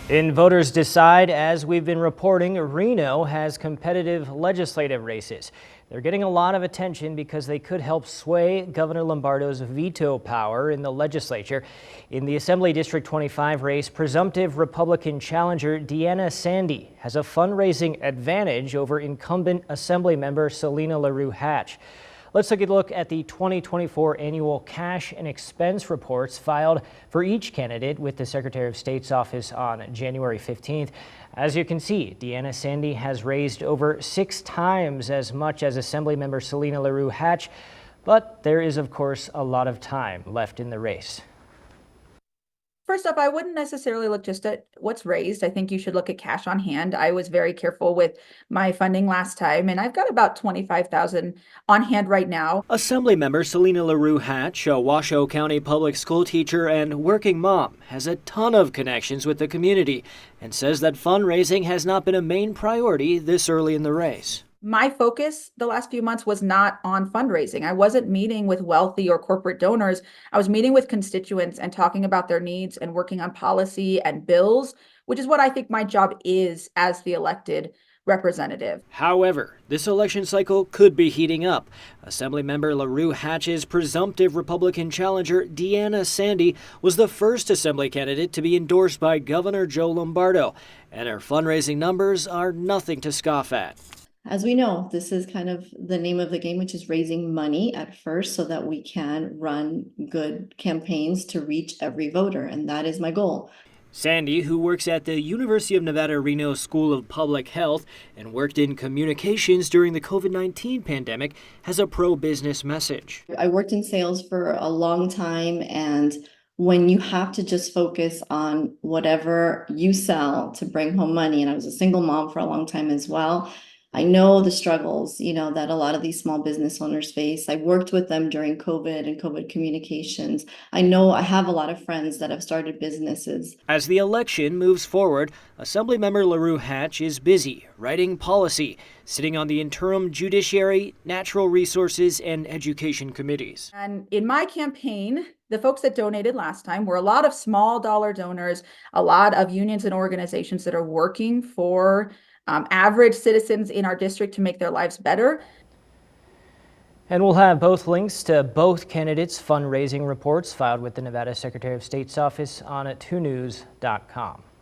In Voters Decide, as we've been reporting, Reno has competitive legislative races. They're getting a lot of attention because they could help sway Governor Lombardo's veto power in the legislature. In the Assembly District 25 race, presumptive Republican challenger Deanna Sandy has a fundraising advantage over incumbent Assembly member Selena LaRue Hatch. Let's take a look at the 2024 annual cash and expense reports filed for each candidate with the Secretary of State's office on January 15th. As you can see, Deanna Sandy has raised over 6 times as much as Assemblymember Selena LaRue Hatch, but there is, of course, a lot of time left in the race. First up, I wouldn't necessarily look just at what's raised. I think you should look at cash on hand. I was very careful with my funding last time, and I've got about $25,000 on hand right now. Assemblymember Selena LaRue Hatch, a Washoe County public school teacher and working mom, has a ton of connections with the community and says that fundraising has not been a main priority this early in the race. My focus the last few months was not on fundraising. I wasn't meeting with wealthy or corporate donors. I was meeting with constituents and talking about their needs and working on policy and bills, which is what I think my job is as the elected representative. However, this election cycle could be heating up. Assemblymember LaRue Hatch's presumptive Republican challenger Deanna Sandy was the first Assembly candidate to be endorsed by Governor Joe Lombardo, and her fundraising numbers are nothing to scoff at. As we know, this is kind of the name of the game, which is raising money at first so that we can run good campaigns to reach every voter, and that is my goal. Sandy, who works at the University of Nevada, Reno School of Public Health and worked in communications during the COVID-19 pandemic, has a pro-business message. I worked in sales for a long time, and when you have to just focus on whatever you sell to bring home money, and I was a single mom for a long time as well, I know the struggles, that a lot of these small business owners face. I worked with them during COVID and COVID communications. I know I have a lot of friends that have started businesses. As the election moves forward, Assemblymember LaRue Hatch is busy writing policy, sitting on the interim Judiciary, Natural Resources, and Education committees. And in my campaign, the folks that donated last time were a lot of small dollar donors, a lot of unions and organizations that are working for average citizens in our district to make their lives better. And we'll have both links to both candidates' fundraising reports filed with the Nevada Secretary of State's office on 2news.com.